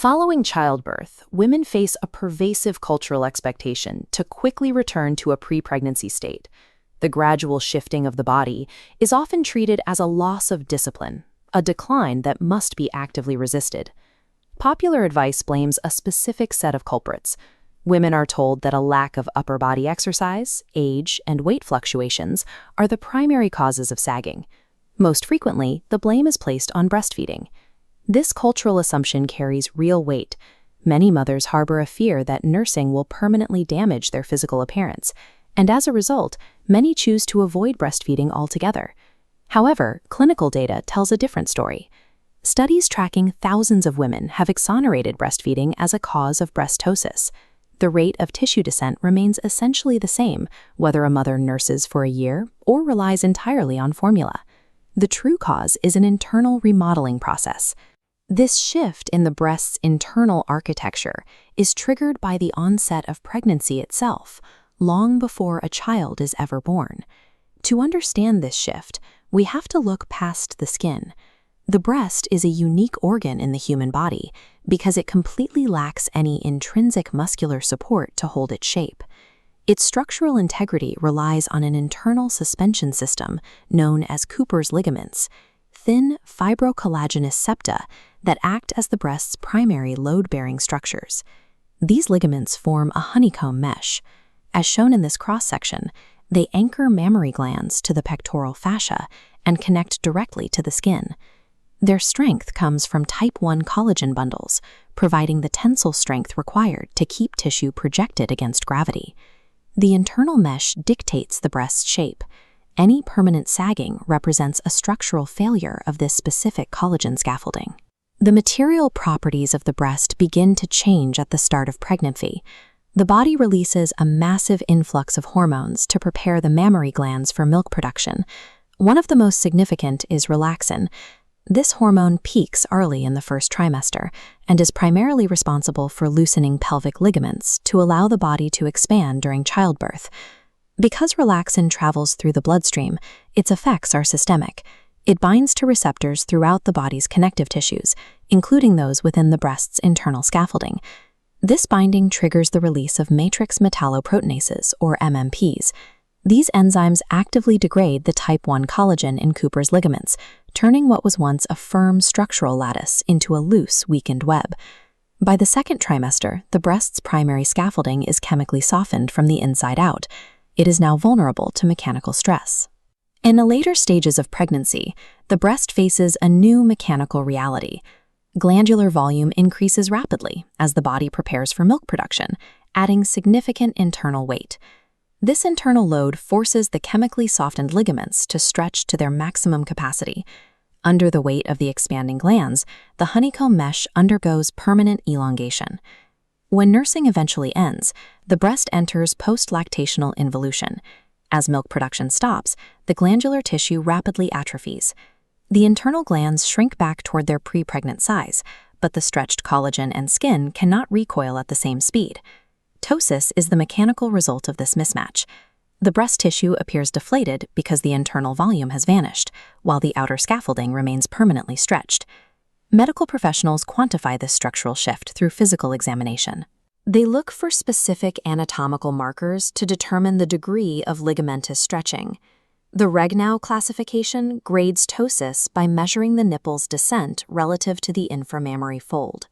Following childbirth, women face a pervasive cultural expectation to quickly return to a pre-pregnancy state. The gradual shifting of the body is often treated as a loss of discipline, a decline that must be actively resisted. Popular advice blames a specific set of culprits. Women are told that a lack of upper body exercise, age, and weight fluctuations are the primary causes of sagging. Most frequently, the blame is placed on breastfeeding. This cultural assumption carries real weight. Many mothers harbor a fear that nursing will permanently damage their physical appearance, and as a result, many choose to avoid breastfeeding altogether. However, clinical data tells a different story. Studies tracking thousands of women have exonerated breastfeeding as a cause of Ptosis. The rate of tissue descent remains essentially the same, whether a mother nurses for a year or relies entirely on formula. The true cause is an internal remodeling process. This shift in the breast's internal architecture is triggered by the onset of pregnancy itself, long before a child is ever born. To understand this shift, we have to look past the skin. The breast is a unique organ in the human body because it completely lacks any intrinsic muscular support to hold its shape. Its structural integrity relies on an internal suspension system known as Cooper's ligaments, thin fibrocollagenous septa that act as the breast's primary load-bearing structures. These ligaments form a honeycomb mesh. As shown in this cross-section, they anchor mammary glands to the pectoral fascia and connect directly to the skin. Their strength comes from type 1 collagen bundles, providing the tensile strength required to keep tissue projected against gravity. The internal mesh dictates the breast's shape. Any permanent sagging represents a structural failure of this specific collagen scaffolding. The material properties of the breast begin to change at the start of pregnancy. The body releases a massive influx of hormones to prepare the mammary glands for milk production. One of the most significant is Relaxin. This hormone peaks early in the first trimester and is primarily responsible for loosening pelvic ligaments to allow the body to expand during childbirth. Because relaxin travels through the bloodstream, its effects are systemic. It binds to receptors throughout the body's connective tissues, including those within the breast's internal scaffolding. This binding triggers the release of matrix metalloproteinases, or MMPs. These enzymes actively degrade the type 1 collagen in Cooper's ligaments, turning what was once a firm structural lattice into a loose, weakened web. By the second trimester, the breast's primary scaffolding is chemically softened from the inside out. It is now vulnerable to mechanical stress. In the later stages of pregnancy, the breast faces a new mechanical reality. Glandular volume increases rapidly as the body prepares for milk production, adding significant internal weight. This internal load forces the chemically softened ligaments to stretch to their maximum capacity. Under the weight of the expanding glands, the honeycomb mesh undergoes permanent elongation. When nursing eventually ends, the breast enters post-lactational involution. As milk production stops, the glandular tissue rapidly atrophies. The internal glands shrink back toward their pre-pregnant size, but the stretched collagen and skin cannot recoil at the same speed. Ptosis is the mechanical result of this mismatch. The breast tissue appears deflated because the internal volume has vanished, while the outer scaffolding remains permanently stretched. Medical professionals quantify this structural shift through physical examination. They look for specific anatomical markers to determine the degree of ligamentous stretching. The Regnau classification grades ptosis by measuring the nipple's descent relative to the inframammary fold.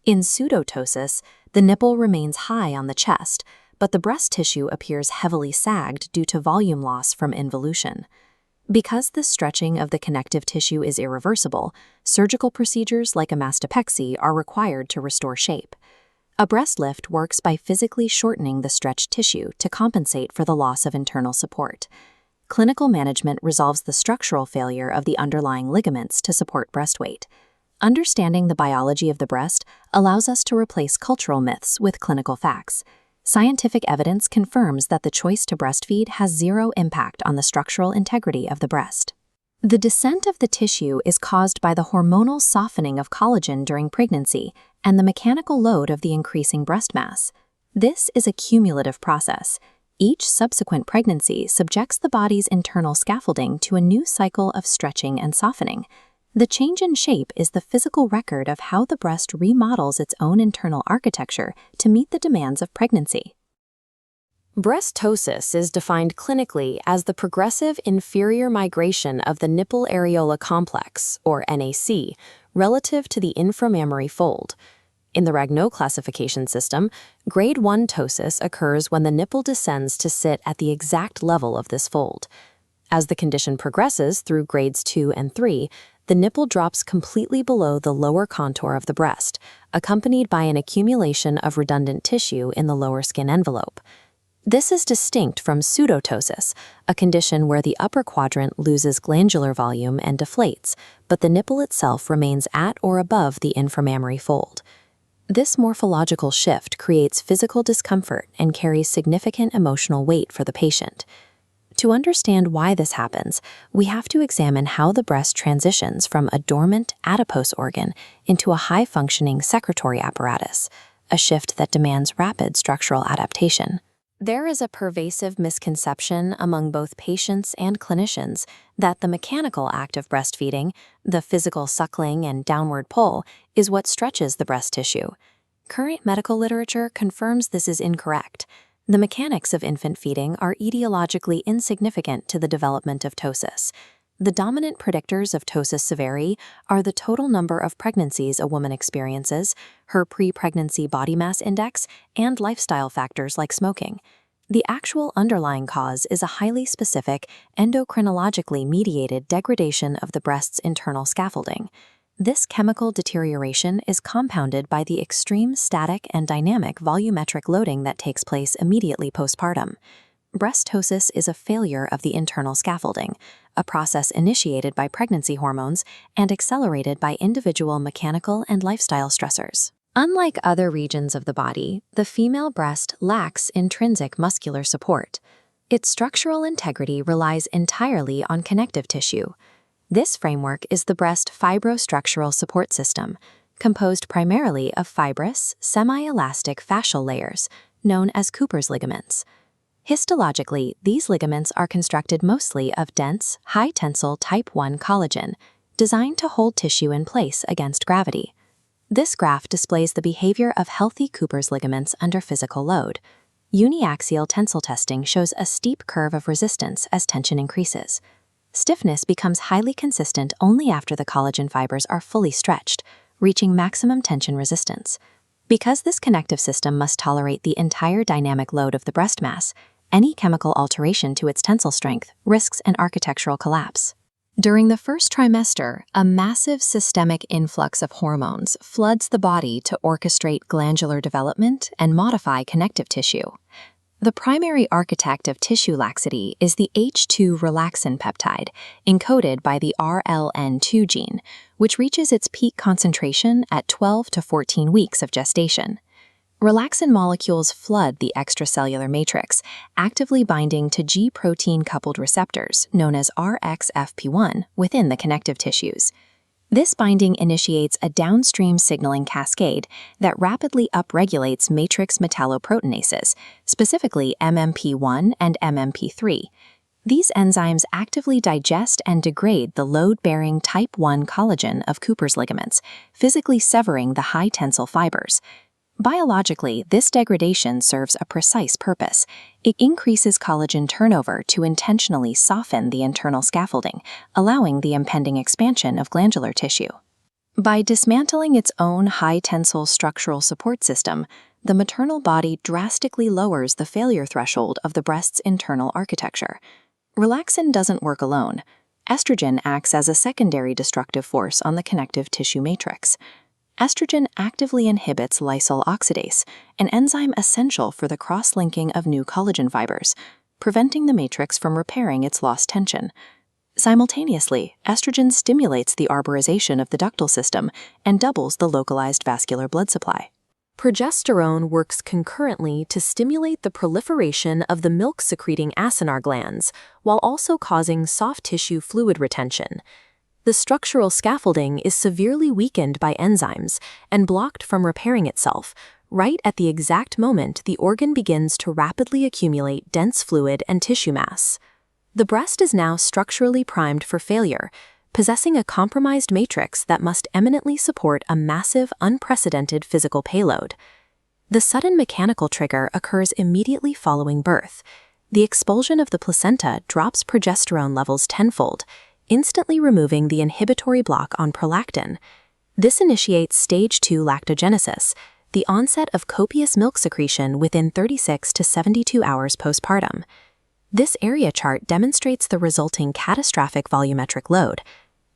In pseudotosis, the nipple remains high on the chest, but the breast tissue appears heavily sagged due to volume loss from involution. Because this stretching of the connective tissue is irreversible, surgical procedures like a mastopexy are required to restore shape. A breast lift works by physically shortening the stretched tissue to compensate for the loss of internal support. Clinical management resolves the structural failure of the underlying ligaments to support breast weight. Understanding the biology of the breast allows us to replace cultural myths with clinical facts. Scientific evidence confirms that the choice to breastfeed has zero impact on the structural integrity of the breast. The descent of the tissue is caused by the hormonal softening of collagen during pregnancy and the mechanical load of the increasing breast mass. This is a cumulative process. Each subsequent pregnancy subjects the body's internal scaffolding to a new cycle of stretching and softening. The change in shape is the physical record of how the breast remodels its own internal architecture to meet the demands of pregnancy. Breast ptosis is defined clinically as the progressive inferior migration of the nipple areola complex, or NAC, relative to the inframammary fold. In the Ragnow classification system, grade 1 ptosis occurs when the nipple descends to sit at the exact level of this fold. As the condition progresses through grades 2 and 3, the nipple drops completely below the lower contour of the breast, accompanied by an accumulation of redundant tissue in the lower skin envelope. This is distinct from pseudotosis, a condition where the upper quadrant loses glandular volume and deflates, but the nipple itself remains at or above the inframammary fold. This morphological shift creates physical discomfort and carries significant emotional weight for the patient. To understand why this happens, we have to examine how the breast transitions from a dormant adipose organ into a high-functioning secretory apparatus, a shift that demands rapid structural adaptation. There is a pervasive misconception among both patients and clinicians that the mechanical act of breastfeeding, the physical suckling and downward pull, is what stretches the breast tissue. Current medical literature confirms this is incorrect. The mechanics of infant feeding are etiologically insignificant to the development of ptosis. The dominant predictors of ptosis severity are the total number of pregnancies a woman experiences, her pre-pregnancy body mass index, and lifestyle factors like smoking. The actual underlying cause is a highly specific, endocrinologically mediated degradation of the breast's internal scaffolding. This chemical deterioration is compounded by the extreme static and dynamic volumetric loading that takes place immediately postpartum. Breast ptosis is a failure of the internal scaffolding, a process initiated by pregnancy hormones and accelerated by individual mechanical and lifestyle stressors. Unlike other regions of the body, the female breast lacks intrinsic muscular support. Its structural integrity relies entirely on connective tissue. This framework is the breast fibrostructural support system, composed primarily of fibrous, semi-elastic fascial layers, known as Cooper's ligaments. Histologically, these ligaments are constructed mostly of dense, high-tensile type 1 collagen, designed to hold tissue in place against gravity. This graph displays the behavior of healthy Cooper's ligaments under physical load. Uniaxial tensile testing shows a steep curve of resistance as tension increases. Stiffness becomes highly consistent only after the collagen fibers are fully stretched, reaching maximum tension resistance. Because this connective system must tolerate the entire dynamic load of the breast mass, any chemical alteration to its tensile strength risks an architectural collapse. During the first trimester, a massive systemic influx of hormones floods the body to orchestrate glandular development and modify connective tissue. The primary architect of tissue laxity is the H2 relaxin peptide, encoded by the RLN2 gene, which reaches its peak concentration at 12 to 14 weeks of gestation. Relaxin molecules flood the extracellular matrix, actively binding to G-protein-coupled receptors, known as RXFP1, within the connective tissues. This binding initiates a downstream signaling cascade that rapidly upregulates matrix metalloproteinases, specifically MMP1 and MMP3. These enzymes actively digest and degrade the load-bearing type 1 collagen of Cooper's ligaments, physically severing the high-tensile fibers. Biologically, this degradation serves a precise purpose. It increases collagen turnover to intentionally soften the internal scaffolding, allowing the impending expansion of glandular tissue. By dismantling its own high-tensile structural support system, the maternal body drastically lowers the failure threshold of the breast's internal architecture. Relaxin doesn't work alone. Estrogen acts as a secondary destructive force on the connective tissue matrix. Estrogen actively inhibits lysyl oxidase, an enzyme essential for the cross-linking of new collagen fibers, preventing the matrix from repairing its lost tension. Simultaneously, estrogen stimulates the arborization of the ductal system and doubles the localized vascular blood supply. Progesterone works concurrently to stimulate the proliferation of the milk-secreting acinar glands, while also causing soft tissue fluid retention. The structural scaffolding is severely weakened by enzymes and blocked from repairing itself, right at the exact moment the organ begins to rapidly accumulate dense fluid and tissue mass. The breast is now structurally primed for failure, possessing a compromised matrix that must eminently support a massive, unprecedented physical payload. The sudden mechanical trigger occurs immediately following birth. The expulsion of the placenta drops progesterone levels tenfold, instantly removing the inhibitory block on prolactin. This initiates stage 2 lactogenesis, the onset of copious milk secretion within 36 to 72 hours postpartum. This area chart demonstrates the resulting catastrophic volumetric load.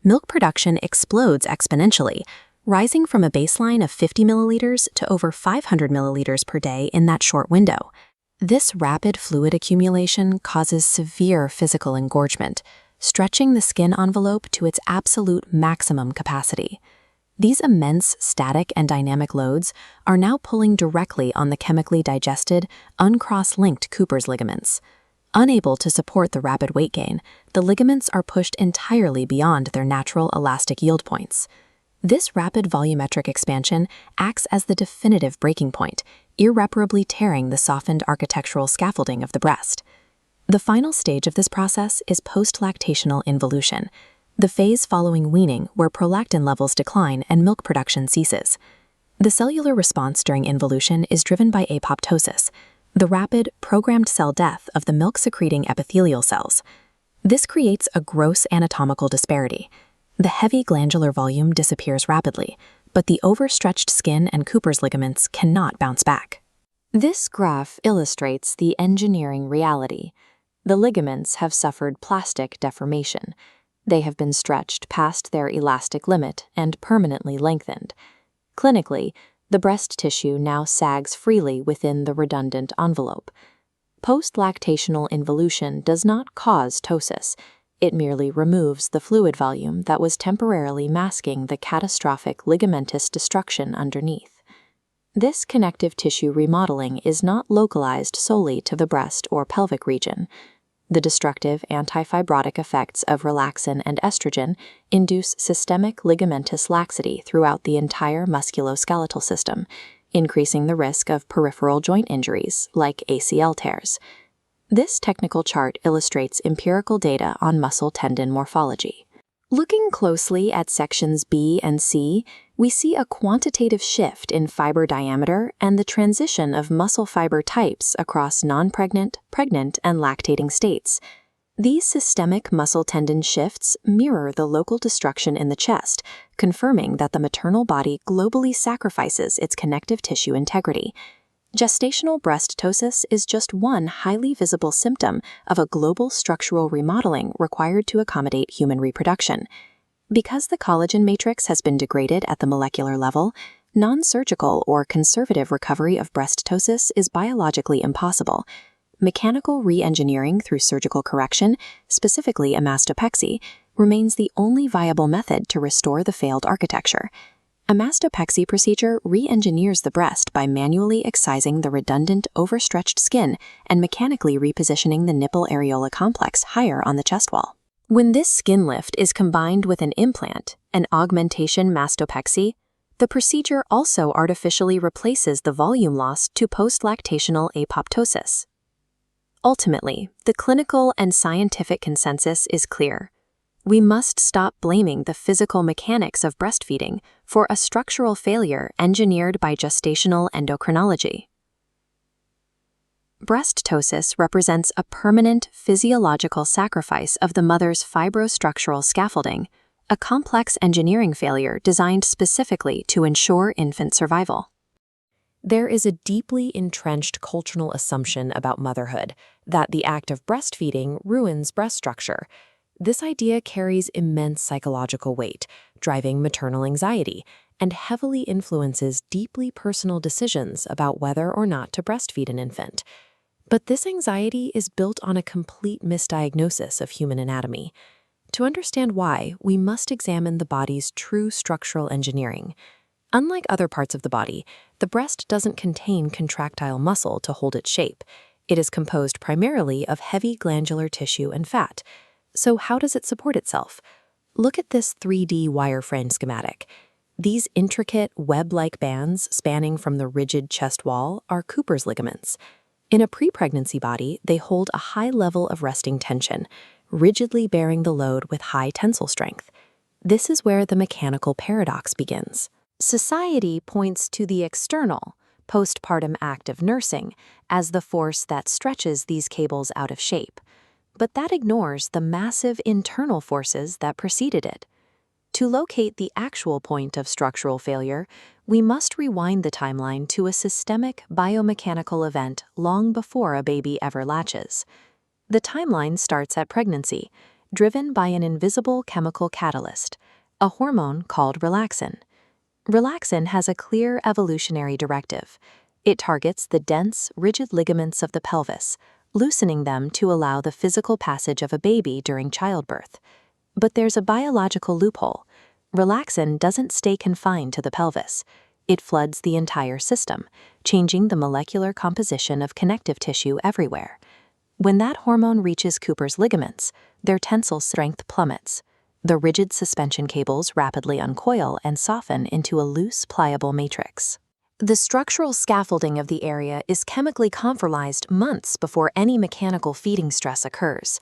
Milk production explodes exponentially, rising from a baseline of 50 milliliters to over 500 milliliters per day in that short window. This rapid fluid accumulation causes severe physical engorgement, stretching the skin envelope to its absolute maximum capacity. These immense static and dynamic loads are now pulling directly on the chemically digested, uncross-linked Cooper's ligaments. Unable to support the rapid weight gain, the ligaments are pushed entirely beyond their natural elastic yield points. This rapid volumetric expansion acts as the definitive breaking point, irreparably tearing the softened architectural scaffolding of the breast. The final stage of this process is post-lactational involution, the phase following weaning where prolactin levels decline and milk production ceases. The cellular response during involution is driven by apoptosis, the rapid, programmed cell death of the milk-secreting epithelial cells. This creates a gross anatomical disparity. The heavy glandular volume disappears rapidly, but the overstretched skin and Cooper's ligaments cannot bounce back. This graph illustrates the engineering reality. The ligaments have suffered plastic deformation. They have been stretched past their elastic limit and permanently lengthened. Clinically, the breast tissue now sags freely within the redundant envelope. Post-lactational involution does not cause ptosis. It merely removes the fluid volume that was temporarily masking the catastrophic ligamentous destruction underneath. This connective tissue remodeling is not localized solely to the breast or pelvic region. The destructive antifibrotic effects of relaxin and estrogen induce systemic ligamentous laxity throughout the entire musculoskeletal system, increasing the risk of peripheral joint injuries like ACL tears. This technical chart illustrates empirical data on muscle tendon morphology. Looking closely at sections B and C, we see a quantitative shift in fiber diameter and the transition of muscle fiber types across non-pregnant, pregnant, and lactating states. These systemic muscle tendon shifts mirror the local destruction in the chest, confirming that the maternal body globally sacrifices its connective tissue integrity. Gestational breast ptosis is just one highly visible symptom of a global structural remodeling required to accommodate human reproduction. Because the collagen matrix has been degraded at the molecular level, non-surgical or conservative recovery of breast ptosis is biologically impossible. Mechanical re-engineering through surgical correction, specifically a mastopexy, remains the only viable method to restore the failed architecture. A mastopexy procedure re-engineers the breast by manually excising the redundant, overstretched skin and mechanically repositioning the nipple-areola complex higher on the chest wall. When this skin lift is combined with an implant, an augmentation mastopexy, the procedure also artificially replaces the volume loss to post-lactational apoptosis. Ultimately, the clinical and scientific consensus is clear. We must stop blaming the physical mechanics of breastfeeding for a structural failure engineered by gestational endocrinology. Breast ptosis represents a permanent physiological sacrifice of the mother's fibrostructural scaffolding, a complex engineering failure designed specifically to ensure infant survival. There is a deeply entrenched cultural assumption about motherhood that the act of breastfeeding ruins breast structure. This idea carries immense psychological weight, driving maternal anxiety, and heavily influences deeply personal decisions about whether or not to breastfeed an infant. But this anxiety is built on a complete misdiagnosis of human anatomy. To understand why, we must examine the body's true structural engineering. Unlike other parts of the body, the breast doesn't contain contractile muscle to hold its shape. It is composed primarily of heavy glandular tissue and fat. So how does it support itself? Look at this 3D wireframe schematic. These intricate web-like bands spanning from the rigid chest wall are Cooper's ligaments. In a pre-pregnancy body, they hold a high level of resting tension, rigidly bearing the load with high tensile strength. This is where the mechanical paradox begins. Society points to the external, postpartum act of nursing, as the force that stretches these cables out of shape. But that ignores the massive internal forces that preceded it. To locate the actual point of structural failure, we must rewind the timeline to a systemic biomechanical event long before a baby ever latches. The timeline starts at pregnancy, driven by an invisible chemical catalyst, a hormone called relaxin. Relaxin has a clear evolutionary directive. It targets the dense, rigid ligaments of the pelvis, loosening them to allow the physical passage of a baby during childbirth. But there's a biological loophole. Relaxin doesn't stay confined to the pelvis. It floods the entire system, changing the molecular composition of connective tissue everywhere. When that hormone reaches Cooper's ligaments, their tensile strength plummets. The rigid suspension cables rapidly uncoil and soften into a loose, pliable matrix. The structural scaffolding of the area is chemically compromised months before any mechanical feeding stress occurs.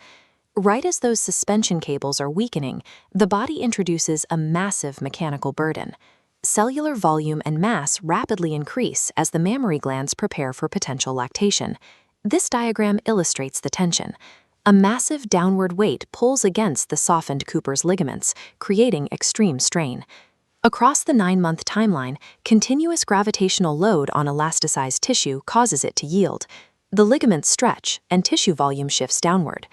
Right as those suspension cables are weakening, the body introduces a massive mechanical burden. Cellular volume and mass rapidly increase as the mammary glands prepare for potential lactation. This diagram illustrates the tension. A massive downward weight pulls against the softened Cooper's ligaments, creating extreme strain. Across the 9-month timeline, continuous gravitational load on elasticized tissue causes it to yield. The ligaments stretch, and tissue volume shifts downward.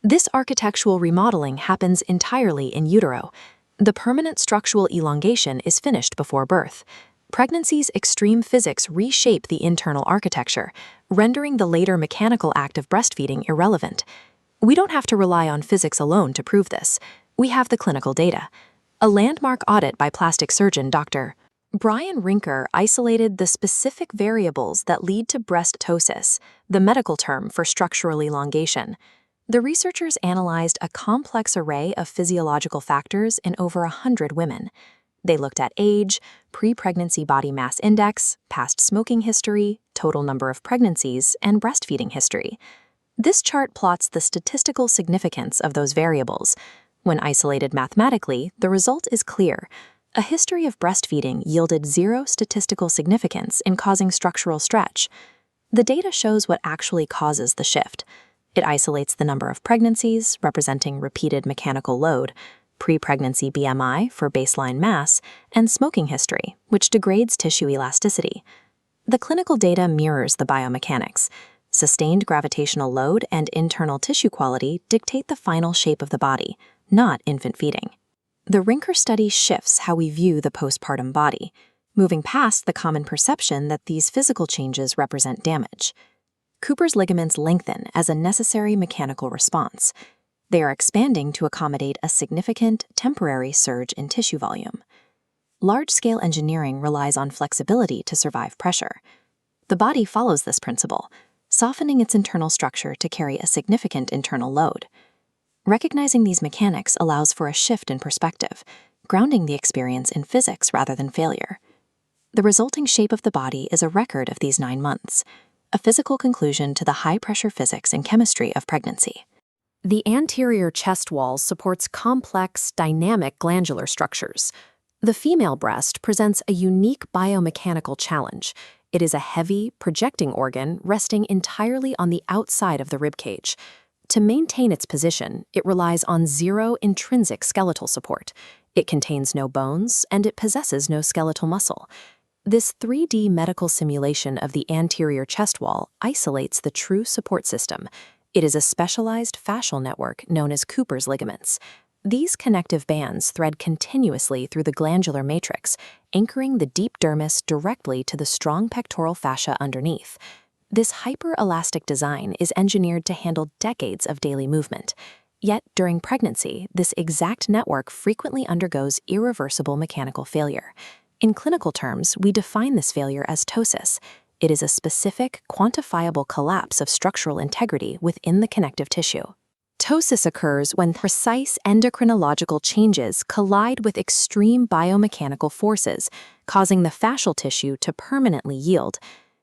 This architectural remodeling happens entirely in utero. The permanent structural elongation is finished before birth. Pregnancy's extreme physics reshape the internal architecture, rendering the later mechanical act of breastfeeding irrelevant. We don't have to rely on physics alone to prove this. We have the clinical data. A landmark audit by plastic surgeon Dr. Brian Rinker isolated the specific variables that lead to breast ptosis, the medical term for structural elongation. The researchers analyzed a complex array of physiological factors in over 100 women. They looked at age, pre-pregnancy body mass index, past smoking history, total number of pregnancies, and breastfeeding history. This chart plots the statistical significance of those variables. When isolated mathematically, the result is clear. A history of breastfeeding yielded 0 statistical significance in causing structural stretch. The data shows what actually causes the shift. It isolates the number of pregnancies, representing repeated mechanical load, pre-pregnancy BMI for baseline mass, and smoking history, which degrades tissue elasticity. The clinical data mirrors the biomechanics. Sustained gravitational load and internal tissue quality dictate the final shape of the body, not infant feeding. The Rinker study shifts how we view the postpartum body, moving past the common perception that these physical changes represent damage. Cooper's ligaments lengthen as a necessary mechanical response. They are expanding to accommodate a significant, temporary surge in tissue volume. Large-scale engineering relies on flexibility to survive pressure. The body follows this principle, softening its internal structure to carry a significant internal load. Recognizing these mechanics allows for a shift in perspective, grounding the experience in physics rather than failure. The resulting shape of the body is a record of these 9 months, a physical conclusion to the high-pressure physics and chemistry of pregnancy. The anterior chest wall supports complex, dynamic glandular structures. The female breast presents a unique biomechanical challenge. It is a heavy, projecting organ resting entirely on the outside of the ribcage. To maintain its position, it relies on 0 intrinsic skeletal support. It contains no bones, and it possesses no skeletal muscle. This 3D medical simulation of the anterior chest wall isolates the true support system. It is a specialized fascial network known as Cooper's ligaments. These connective bands thread continuously through the glandular matrix, anchoring the deep dermis directly to the strong pectoral fascia underneath. This hyper-elastic design is engineered to handle decades of daily movement. Yet, during pregnancy, this exact network frequently undergoes irreversible mechanical failure. In clinical terms, we define this failure as ptosis. It is a specific, quantifiable collapse of structural integrity within the connective tissue. Ptosis occurs when precise endocrinological changes collide with extreme biomechanical forces, causing the fascial tissue to permanently yield.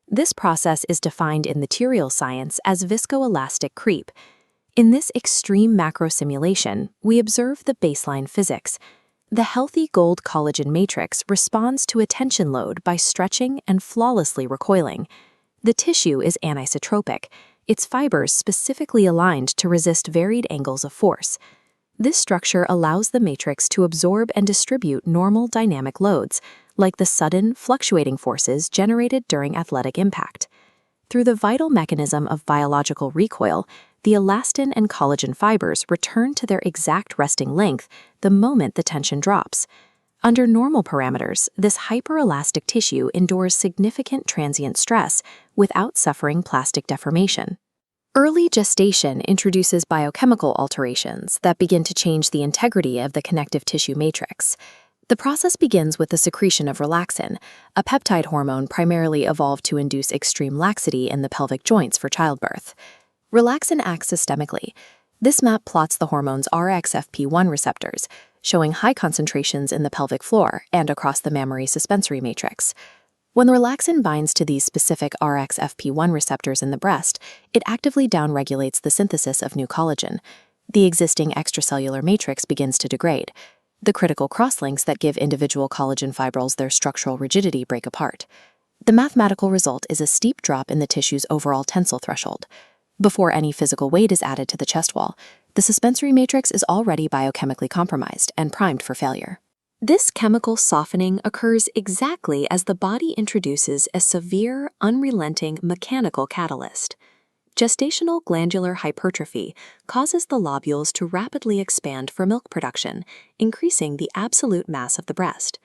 This process is defined in material science as viscoelastic creep. In this extreme macro simulation, we observe the baseline physics. The healthy gold collagen matrix responds to a tension load by stretching and flawlessly recoiling. The tissue is anisotropic, its fibers specifically aligned to resist varied angles of force. This structure allows the matrix to absorb and distribute normal dynamic loads, like the sudden, fluctuating forces generated during athletic impact. Through the vital mechanism of biological recoil, the elastin and collagen fibers return to their exact resting length the moment the tension drops. Under normal parameters, this hyperelastic tissue endures significant transient stress without suffering plastic deformation. Early gestation introduces biochemical alterations that begin to change the integrity of the connective tissue matrix. The process begins with the secretion of relaxin, a peptide hormone primarily evolved to induce extreme laxity in the pelvic joints for childbirth. Relaxin acts systemically. This map plots the hormone's RXFP1 receptors, showing high concentrations in the pelvic floor and across the mammary suspensory matrix. When the relaxin binds to these specific RXFP1 receptors in the breast, it actively downregulates the synthesis of new collagen. The existing extracellular matrix begins to degrade. The critical crosslinks that give individual collagen fibrils their structural rigidity break apart. The mathematical result is a steep drop in the tissue's overall tensile threshold. Before any physical weight is added to the chest wall, the suspensory matrix is already biochemically compromised and primed for failure. This chemical softening occurs exactly as the body introduces a severe, unrelenting mechanical catalyst. Gestational glandular hypertrophy causes the lobules to rapidly expand for milk production, increasing the absolute mass of the breast.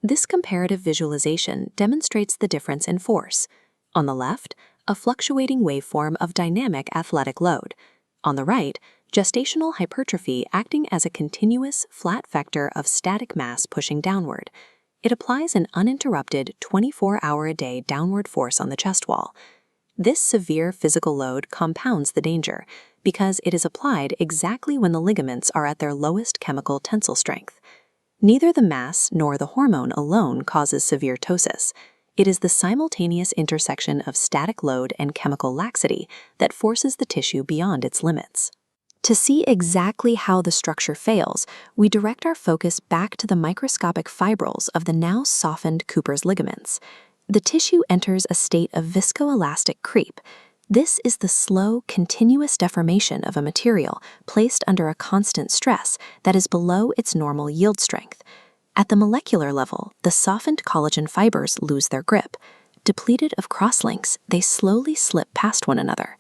This comparative visualization demonstrates the difference in force. On the left, a fluctuating waveform of dynamic athletic load. On the right, gestational hypertrophy acting as a continuous, flat vector of static mass pushing downward. It applies an uninterrupted 24-hour-a-day downward force on the chest wall. This severe physical load compounds the danger because it is applied exactly when the ligaments are at their lowest chemical tensile strength. Neither the mass nor the hormone alone causes severe ptosis. It is the simultaneous intersection of static load and chemical laxity that forces the tissue beyond its limits. To see exactly how the structure fails, we direct our focus back to the microscopic fibrils of the now softened Cooper's ligaments. The tissue enters a state of viscoelastic creep. This is the slow, continuous deformation of a material placed under a constant stress that is below its normal yield strength. At the molecular level, the softened collagen fibers lose their grip. Depleted of crosslinks, they slowly slip past one another.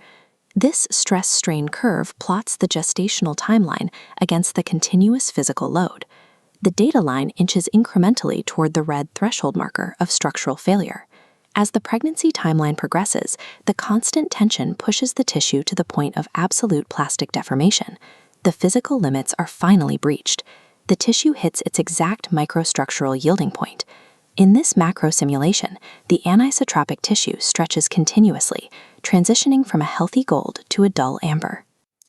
This stress-strain curve plots the gestational timeline against the continuous physical load. The data line inches incrementally toward the red threshold marker of structural failure. As the pregnancy timeline progresses, the constant tension pushes the tissue to the point of absolute plastic deformation. The physical limits are finally breached. The tissue hits its exact microstructural yielding point. In this macro simulation, the anisotropic tissue stretches continuously, transitioning from a healthy gold to a dull amber.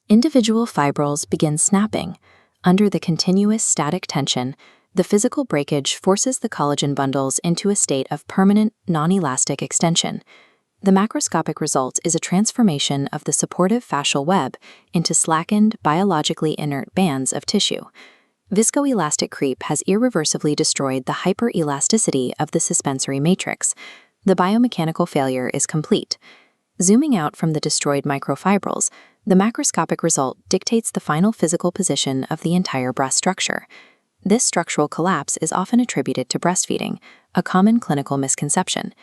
Individual fibrils begin snapping. Under the continuous static tension, the physical breakage forces the collagen bundles into a state of permanent, non-elastic extension. The macroscopic result is a transformation of the supportive fascial web into slackened, biologically inert bands of tissue. Viscoelastic creep has irreversibly destroyed the hyperelasticity of the suspensory matrix. The biomechanical failure is complete. Zooming out from the destroyed microfibrils, the macroscopic result dictates the final physical position of the entire breast structure. This structural collapse is often attributed to breastfeeding, a common clinical misconception.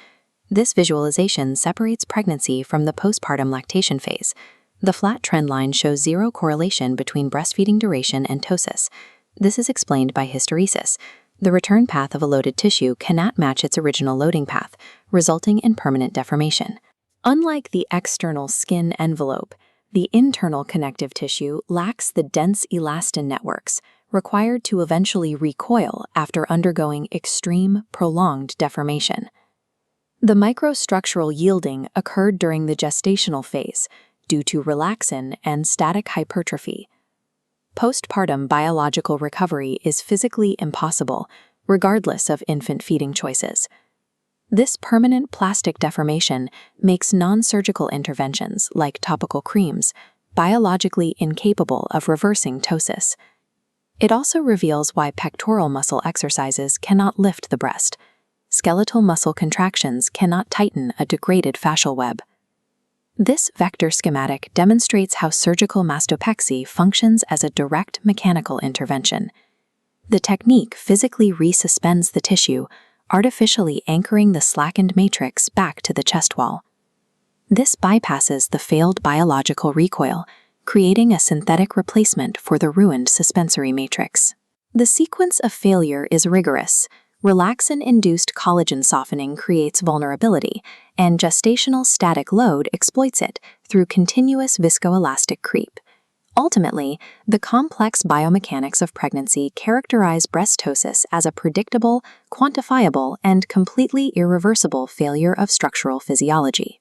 This visualization separates pregnancy from the postpartum lactation phase. The flat trend line shows zero correlation between breastfeeding duration and ptosis. This is explained by hysteresis. The return path of a loaded tissue cannot match its original loading path, resulting in permanent deformation. Unlike the external skin envelope, the internal connective tissue lacks the dense elastin networks required to eventually recoil after undergoing extreme, prolonged deformation. The microstructural yielding occurred during the gestational phase due to relaxin and static hypertrophy. Postpartum biological recovery is physically impossible, regardless of infant feeding choices. This permanent plastic deformation makes non-surgical interventions, like topical creams, biologically incapable of reversing ptosis. It also reveals why pectoral muscle exercises cannot lift the breast. Skeletal muscle contractions cannot tighten a degraded fascial web. This vector schematic demonstrates how surgical mastopexy functions as a direct mechanical intervention. The technique physically resuspends the tissue, artificially anchoring the slackened matrix back to the chest wall. This bypasses the failed biological recoil, creating a synthetic replacement for the ruined suspensory matrix. The sequence of failure is rigorous. Relaxin-induced collagen softening creates vulnerability, and gestational static load exploits it through continuous viscoelastic creep. Ultimately, the complex biomechanics of pregnancy characterize Ptosis as a predictable, quantifiable, and completely irreversible failure of structural physiology.